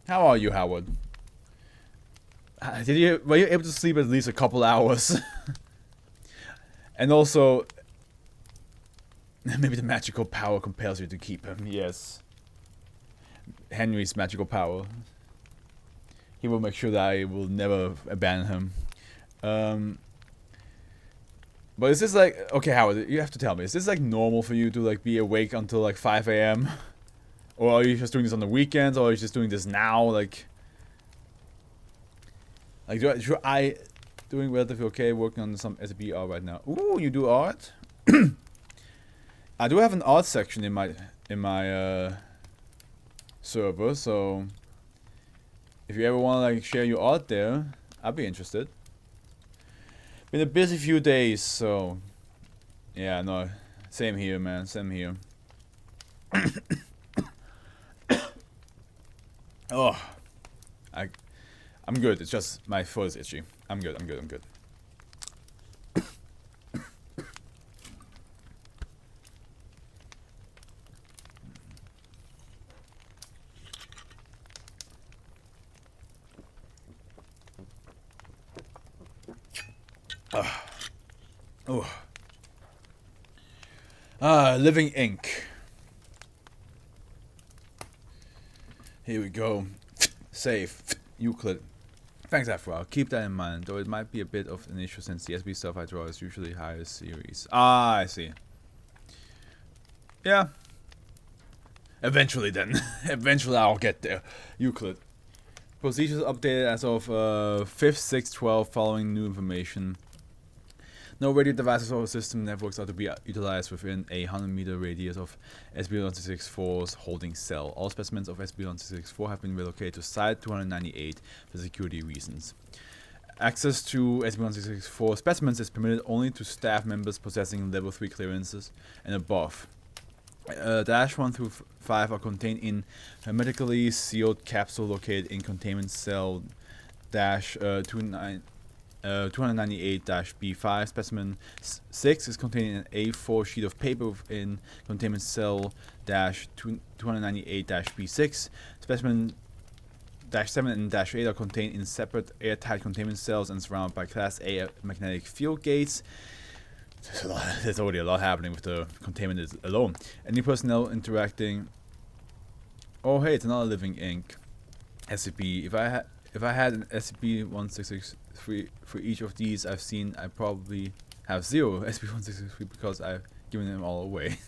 How are you, Howard? Were you able to sleep at least a couple hours? And also, maybe the magical power compels you to keep him. Yes. Henry's magical power. He will make sure that I will never abandon him. But is this like, okay, Howard, you have to tell me, is this like normal for you to like be awake until like 5 AM? Or are you just doing this on the weekends, or are you just doing this now? Like should I doing relatively okay, working on some SCP art right now. Ooh, you do art? I do have an art section in my server, so if you ever want to like share your art there, I'd be interested. Been a busy few days, so yeah, no, same here, man, same here. Oh, I'm good. It's just my foot is itchy. I'm good. Living ink. Here we go. Save. Euclid. Thanks, Afro. I'll keep that in mind, though it might be a bit of an issue since the SB stuff I draw is usually higher series. Ah, I see. Yeah. Eventually then. Eventually I'll get there. Euclid. Procedures updated as of 5th, 6th, 12th following new information. No radio devices or system networks are to be utilized within a 100-meter radius of SCP-1664's holding cell. All specimens of SCP-1664 have been relocated to Site 298 for security reasons. Access to SCP-1664 specimens is permitted only to staff members possessing Level 3 clearances and above. Dash 1 through 5 are contained in hermetically sealed capsule located in containment cell dash 298-B5. Specimen 6 is contained in an A4 sheet of paper in containment cell dash 298-B6. Specimen dash 7 and dash 8 are contained in separate airtight containment cells and surrounded by Class A magnetic field gates. There's already a lot happening with the containment alone. Any personnel interacting. Oh hey, it's another living ink. SCP. If I had an SCP-1663 for each of these I've seen, I probably have 0 SCP-1663 because I've given them all away.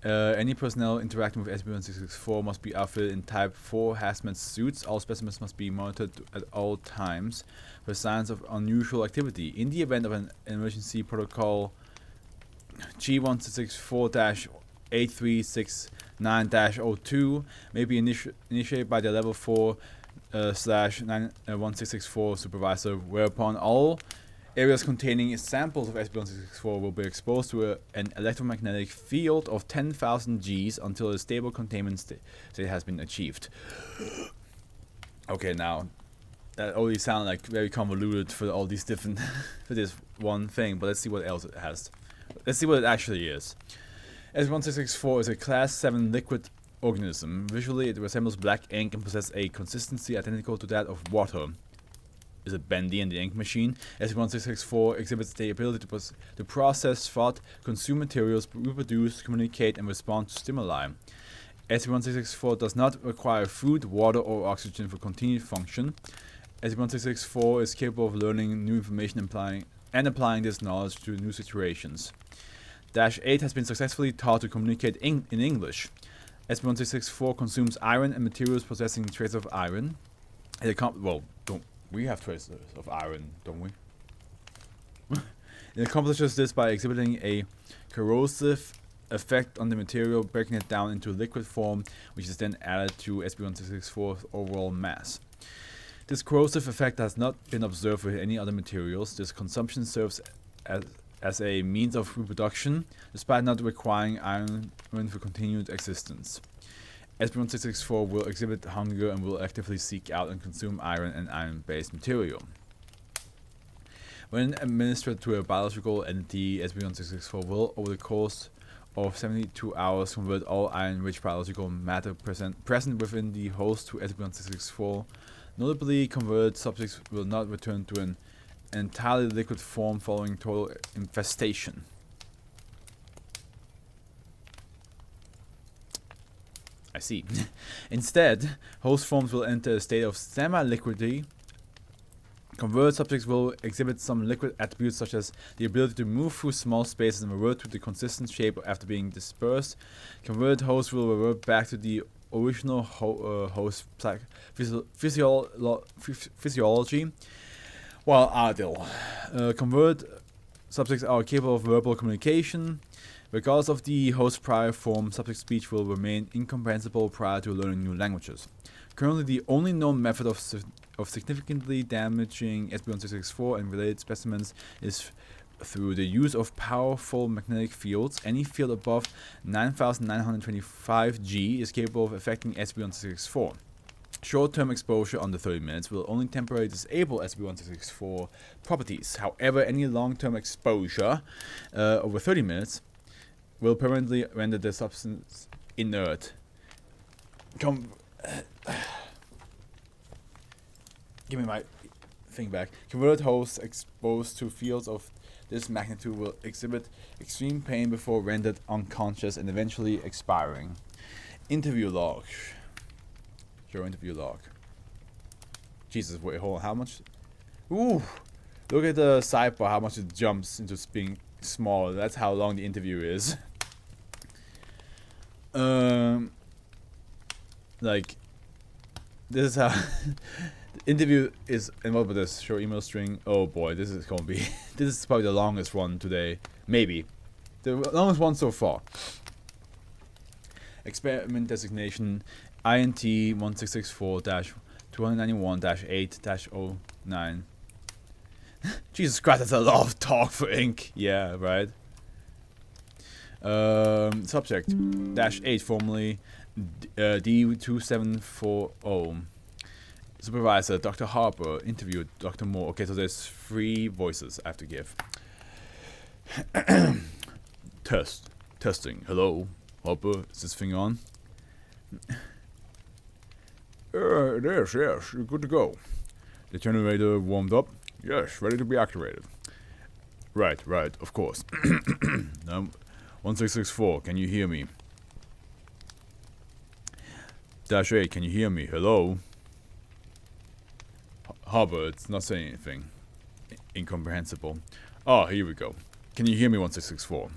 Any personnel interacting with SCP-1664 must be outfitted in Type 4 hazmat suits. All specimens must be monitored at all times for signs of unusual activity. In the event of an emergency, protocol G1664-8369-02 may be initiated by the Level 4/1664 supervisor, whereupon all areas containing samples of SCP-1664 will be exposed to an electromagnetic field of 10,000 Gs until a stable containment state has been achieved. Okay, now that already sounds like very convoluted for all these different for this one thing, but let's see what else it has. Let's see what it actually is. SCP-1664 is a Class 7 liquid organism. Visually, it resembles black ink and possesses a consistency identical to that of water. Is it bendy in the ink machine? SCP-1664 exhibits the ability to process thought, consume materials, reproduce, communicate, and respond to stimuli. SCP-1664 does not require food, water, or oxygen for continued function. SCP-1664 is capable of learning new information and applying this knowledge to new situations. Dash 8 has been successfully taught to communicate in English. SCP-1664 consumes iron and materials possessing traces of iron. We have traces of iron, don't we? It accomplishes this by exhibiting a corrosive effect on the material, breaking it down into liquid form, which is then added to SCP-1664's overall mass. This corrosive effect has not been observed with any other materials. This consumption serves as a means of reproduction, despite not requiring iron for continued existence. SCP-1664 will exhibit hunger and will actively seek out and consume iron and iron-based material. When administered to a biological entity, SCP-1664 will, over the course of 72 hours, convert all iron-rich biological matter present within the host to SCP-1664. Notably, converted subjects will not return to an entirely liquid form following total infestation. I see. Instead, host forms will enter a state of semi-liquidity. Converted subjects will exhibit some liquid attributes such as the ability to move through small spaces and revert to the consistent shape after being dispersed. Converted hosts will revert back to the original host physiology, while idle. Converted subjects are capable of verbal communication. Regardless of the host's prior form, subject speech will remain incomprehensible prior to learning new languages. Currently, the only known method of significantly damaging SCP-1664 and related specimens is through the use of powerful magnetic fields. Any field above 9,925 G is capable of affecting SCP-1664. Short-term exposure under 30 minutes will only temporarily disable SCP-1664 properties. However, any long-term exposure over 30 minutes will permanently render the substance inert. Give me my thing back. Converted hosts exposed to fields of this magnitude will exhibit extreme pain before rendered unconscious and eventually expiring. Interview log. Show interview log. Jesus, wait, hold on. How much? Ooh! Look at the sidebar, how much it jumps into being small. That's how long the interview is. Like, this is how the interview is. And what about this? Show email string. Oh boy, this is gonna be. This is probably the longest one today. Maybe the longest one so far. Experiment designation INT 1664-291-8-09. Jesus Christ, that's a lot of talk for ink. Yeah, right. Subject -8, formerly D2740. Supervisor Dr. Harper. Interview Dr. Moore. Okay, so there's 3 voices I have to give. Testing. Hello, Harper. Is this thing on? It is. Yes, you're good to go. The generator warmed up. Yes, ready to be activated. Right, of course. Now, 1664, can you hear me? -8, can you hear me? Hello? Harbour, it's not saying anything. Incomprehensible. Oh, here we go. Can you hear me, 1664?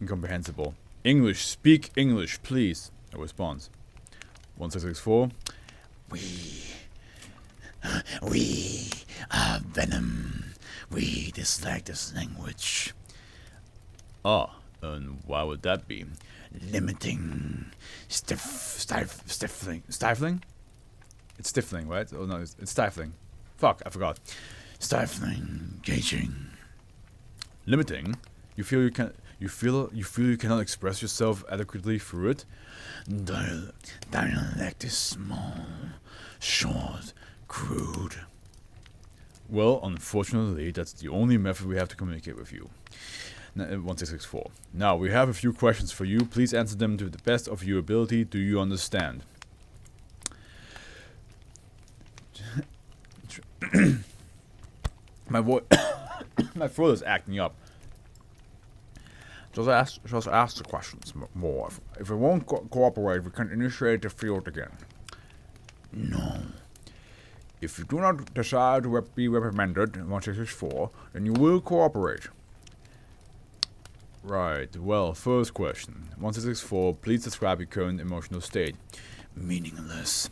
Incomprehensible. English, speak English, please. No response. 1664. We are Venom. We dislike this language. Ah, and why would that be? Limiting. Stifling? It's stifling, right? Oh no, it's stifling. Fuck, I forgot. Stifling, gauging. Limiting? You feel you cannot express yourself adequately through it? Dialect is small, short, crude. Well, unfortunately, that's the only method we have to communicate with you. 1664. Now, we have a few questions for you. Please answer them to the best of your ability. Do you understand? My throat is acting up. Just ask the questions more. If it won't cooperate, we can initiate the field again. No. If you do not decide to be reprimanded in 1664, then you will cooperate. Right, well, first question. 1664, please describe your current emotional state. Meaningless.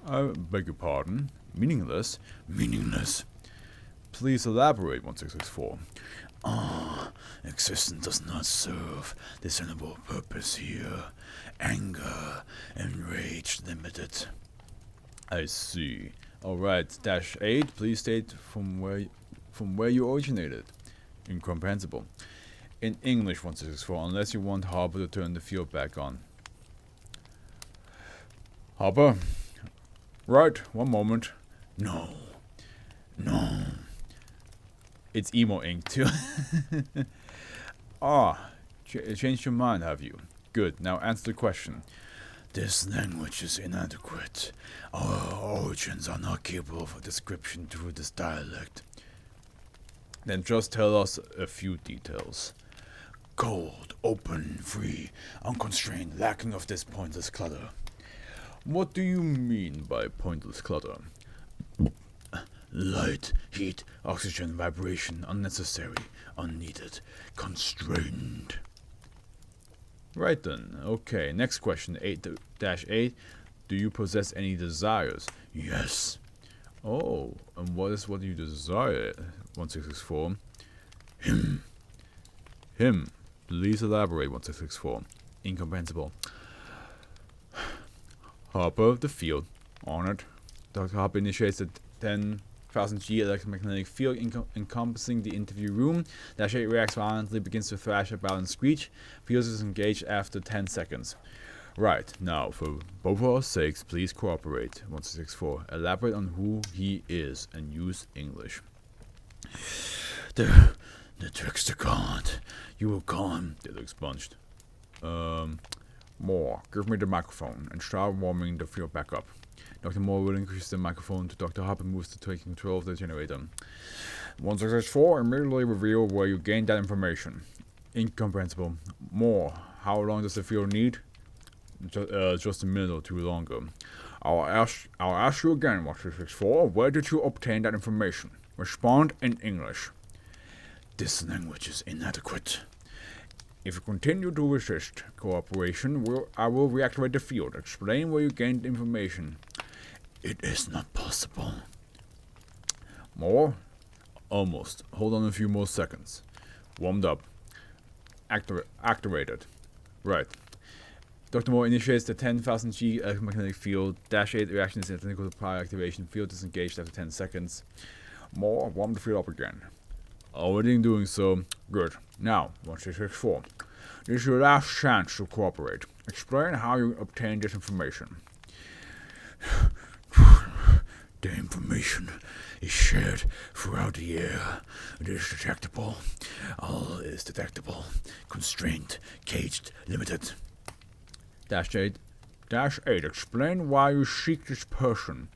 I beg your pardon? Meaningless? Please elaborate, 1664. Existence does not serve discernible purpose here. Anger and rage limited. I see. Alright, -8, please state from where you originated. Incomprehensible. In English, 1664, unless you want Harper to turn the field back on. Harper? Right, one moment. No. It's emo ink too. Ah, changed your mind, have you? Good, now answer the question. This language is inadequate. Our origins are not capable of description through this dialect. Then just tell us a few details. Cold, open, free, unconstrained, lacking of this pointless clutter. What do you mean by pointless clutter? Light, heat, oxygen, vibration, unnecessary, unneeded, constrained. Right then, okay, next question, 8-8. Do you possess any desires? Yes. Oh, and what do you desire? 1664. Him. Please elaborate, 1664. Incomprehensible. Harper of the field. Honored. Dr. Harper initiates the 10,000 G electromagnetic field encompassing the interview room. Dash 8 reacts violently, begins to thrash about and screech. Field is engaged after 10 seconds. Right, now, for both of our sakes, please cooperate. 1664. Elaborate on who he is and use English. The trickster god. You will call him. They look expunged. Moore, give me the microphone and start warming the field back up. Dr. Moore will increase the microphone to Dr. Harper moves to take control of the generator. 1664, immediately reveal where you gained that information. Incomprehensible. Moore, how long does the field need? Just a minute or two longer. I'll ask you again, 1664, where did you obtain that information? Respond in English. This language is inadequate. If you continue to resist cooperation, I will reactivate the field. Explain where you gained information. It is not possible. More? Almost. Hold on a few more seconds. Warmed up. Activated. Right. Dr. Moore initiates the 10,000 G electromagnetic field. Dash 8 reaction is identical to prior activation. Field is engaged after 10 seconds. More. Warm the field up again. Already in doing so. Good. Now, 1664. This is your last chance to cooperate. Explain how you obtained this information. The information is shared throughout the air. It is detectable. All is detectable. Constrained, caged, limited. Dash 8. Explain why you seek this person.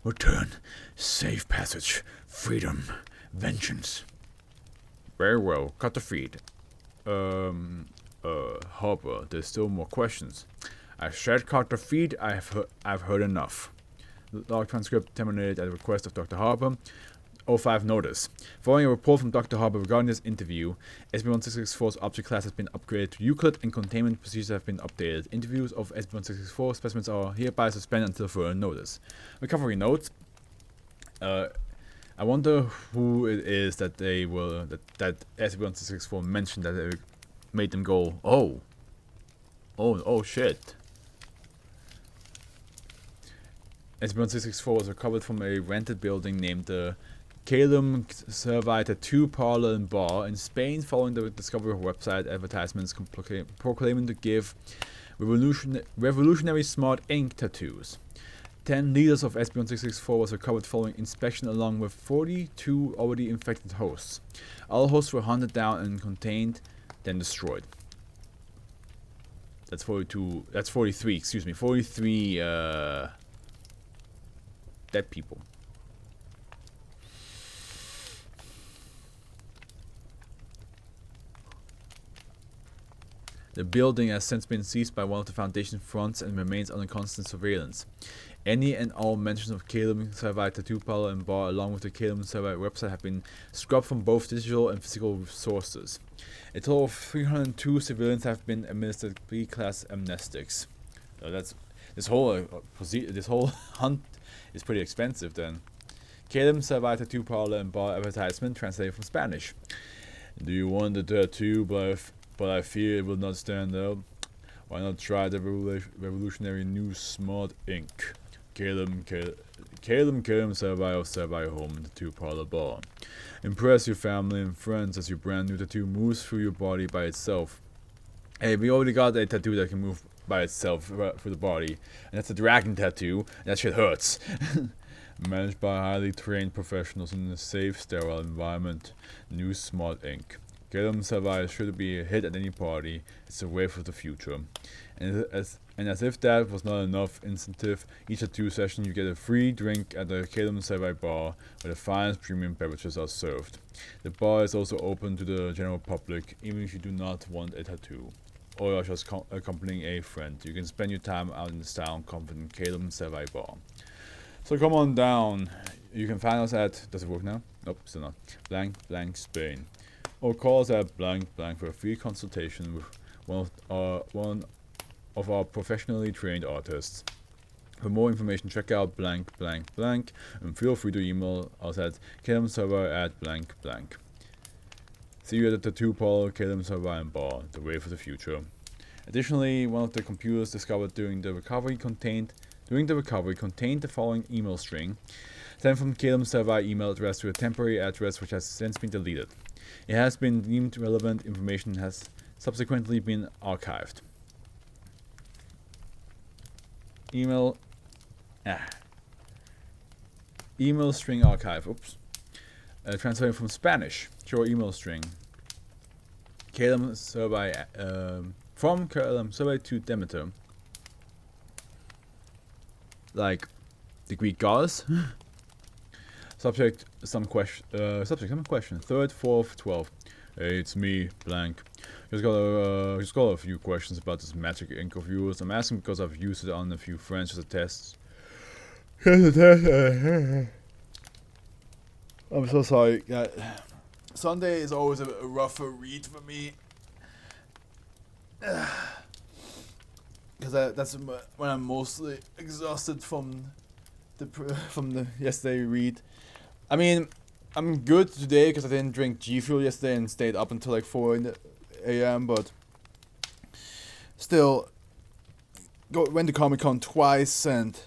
Return. Safe passage. Freedom. Vengeance. Very well. Cut the feed. Harper, there's still more questions. I said cut the feed. I've heard enough. Log transcript terminated at the request of Dr. Harper. 05 notice. Following a report from Dr. Harper regarding this interview, SCP-1664's object class has been upgraded to Euclid and containment procedures have been updated. Interviews of SCP-1664 specimens are hereby suspended until further notice. Recovery notes. I wonder who it is that they will that SCP-1664 mentioned that they made them go, oh shit. SCP-1664 was recovered from a rented building named the Calum Servi Tattoo Parlor and Bar in Spain following the discovery of website advertisements proclaiming to give revolutionary smart ink tattoos. 10 liters of SCP-1664 was recovered following inspection along with 42 already infected hosts. All hosts were hunted down and contained, then destroyed. That's 43, excuse me, 43 dead people. The building has since been seized by one of the Foundation fronts and remains under constant surveillance. Any and all mentions of Calum Servi Tattoo Parlor and Bar along with the Calum Servi website have been scrubbed from both digital and physical sources. A total of 302 civilians have been administered B-class amnestics. This whole hunt is pretty expensive then. Calum Servi Tattoo Parlor and Bar advertisement translated from Spanish. Do you want the tattoo, but I fear it will not stand up? Why not try the revolutionary new smart ink? Calum Servi of Servi Home Tattoo Parlor Bar. Impress your family and friends as your brand new tattoo moves through your body by itself. Hey, we already got a tattoo that can move by itself through the body, and that's a dragon tattoo. That shit hurts. Managed by highly trained professionals in a safe, sterile environment. New smart ink. Calum Savai is sure to be a hit at any party. It's a wave of the future. And as if that was not enough incentive, each of 2 sessions you get a free drink at the Calum Savai bar where the finest premium beverages are served. The bar is also open to the general public, even if you do not want a tattoo. Or you're just accompanying a friend. You can spend your time out in the style and comfort in Calum Savai bar. So come on down. You can find us at, does it work now? Nope, still not. Blank, blank, Spain. Or call us at blank, blank for a free consultation with one of our professionally trained artists. For more information, check out blank, blank, blank, and feel free to email us at calumserver@blank, blank. See you at the tattoo parlor, Calum Server and Bar, the way for the future. Additionally, one of the computers discovered during the recovery contained the following email string, sent from Calum's Server email address to a temporary address which has since been deleted. It has been deemed relevant information and has subsequently been archived. Email string archive. Oops. Translating from Spanish. Your email string. Calum survey from Calum survey to Demeter. Like the Greek goddess. Subject some question. 3rd, 4th, 12th. Hey, it's me, blank. Just got a few questions about this magic ink of yours. I'm asking because I've used it on a few friends as a test. I'm so sorry. Sunday is always a rougher read for me. Because that's when I'm mostly exhausted from the yesterday read. I mean, I'm good today because I didn't drink G Fuel yesterday and stayed up until like 4 a.m. But still, went to Comic-Con twice and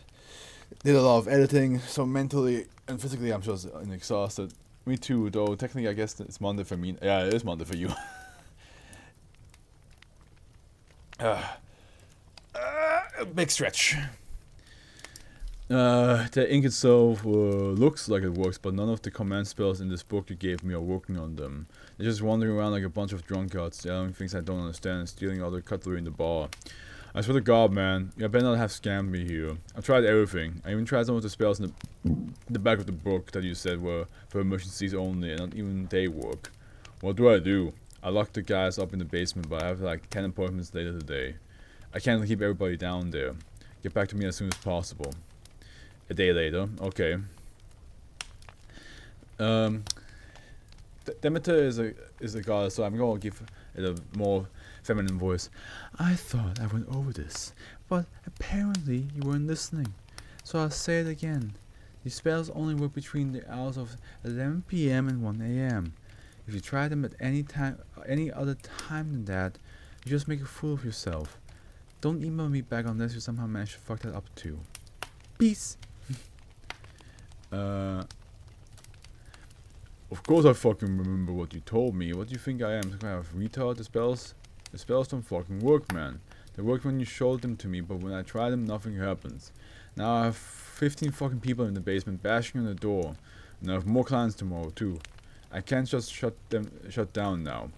did a lot of editing. So mentally and physically, I'm just exhausted. Me too, though. Technically, I guess it's Monday for me. Yeah, it is Monday for you. Big stretch. The ink itself looks like it works, but none of the command spells in this book you gave me are working on them. They're just wandering around like a bunch of drunkards, yelling things I don't understand and stealing all the cutlery in the bar. I swear to God, man, you better not have scammed me here. I've tried everything. I even tried some of the spells in the back of the book that you said were for emergencies only, and not even they work. What do? I locked the guys up in the basement, but I have like 10 appointments later today. I can't keep everybody down there. Get back to me as soon as possible. A day later, okay. Demeter is a goddess, so I'm gonna give it a more feminine voice. I thought I went over this, but apparently you weren't listening. So I'll say it again. These spells only work between the hours of 11 p.m. and 1 a.m. If you try them at any other time than that, you just make a fool of yourself. Don't email me back unless you somehow manage to fuck that up too. Peace. Of course I fucking remember what you told me. What do you think I am, some kind of retard? The spells don't fucking work, man. They worked when you showed them to me, but when I try them, nothing happens. Now I have 15 fucking people in the basement bashing on the door, and I have more clients tomorrow too. I can't just shut down now.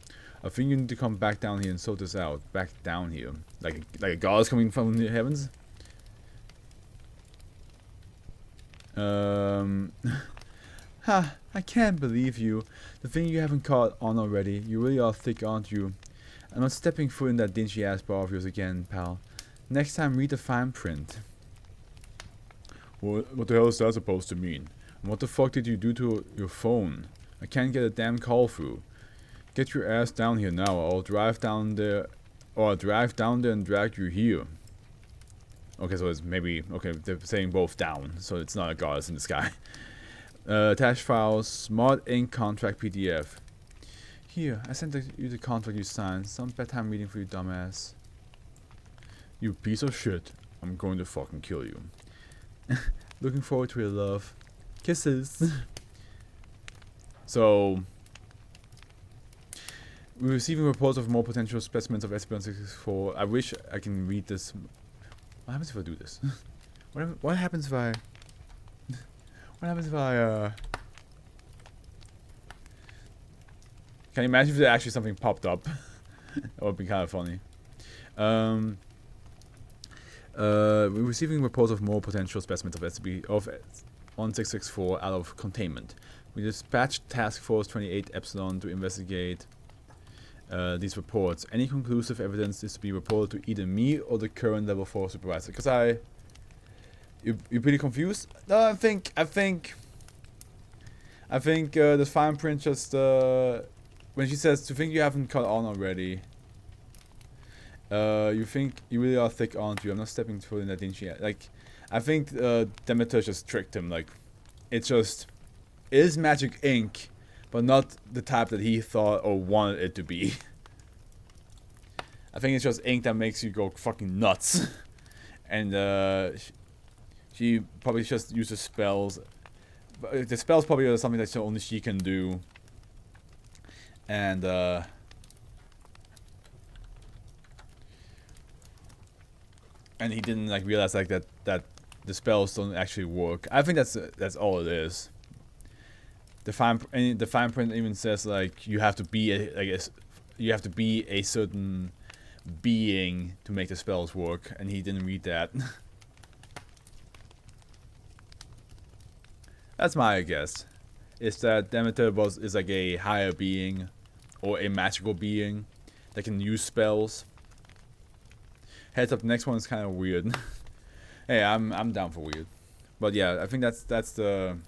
I think you need to come back down here and sort this out. Back down here, like a god is coming from the heavens. Ha! I can't believe you. The thing you haven't caught on already. You really are thick, aren't you? I'm not stepping foot in that dingy ass bar of yours again, pal. Next time, read the fine print. What the hell is that supposed to mean? And what the fuck did you do to your phone? I can't get a damn call through. Get your ass down here now, or I'll drive down there and drag you here. Okay, so it's maybe, okay, they're saying both down, so it's not a goddess in the sky. Attached files, Smart Ink Contract PDF. Here, I sent you the contract you signed. Some bedtime reading for you, dumbass. You piece of shit. I'm going to fucking kill you. Looking forward to your love. Kisses. So, we're receiving reports of more potential specimens of SCP-164. I wish I can read this. What happens if I do this? What happens if I... What happens if I, Can you imagine if there actually something popped up? That would be kind of funny. We're receiving reports of more potential specimens of SCP of 1664 out of containment. We dispatched Task Force 28 Epsilon to investigate these reports. Any conclusive evidence is to be reported to either me or the current level 4 supervisor. Because you're pretty confused? No, I think the fine print just when she says to think you haven't caught on already. You think you really are thick, aren't you? I'm not stepping foot in that, didn't she? Like, I think Demeter just tricked him. Like, it is magic ink, but not the type that he thought or wanted it to be. I think it's just ink that makes you go fucking nuts. And she probably just uses spells. But the spells probably are something that only she can do. And he didn't like realize like that the spells don't actually work. I think that's all it is. The fine print even says like you have to be a certain being to make the spells work, and he didn't read that. That's my guess. Is that Demeter is like a higher being or a magical being that can use spells. Heads up, the next one is kind of weird. Hey, I'm down for weird, but yeah, I think that's the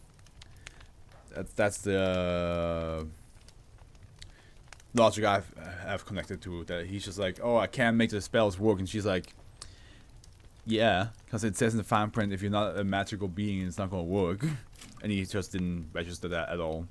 logic I've connected to. That he's just like, oh, I can't make the spells work, and she's like, yeah, because it says in the fine print if you're not a magical being, it's not gonna work, and he just didn't register that at all.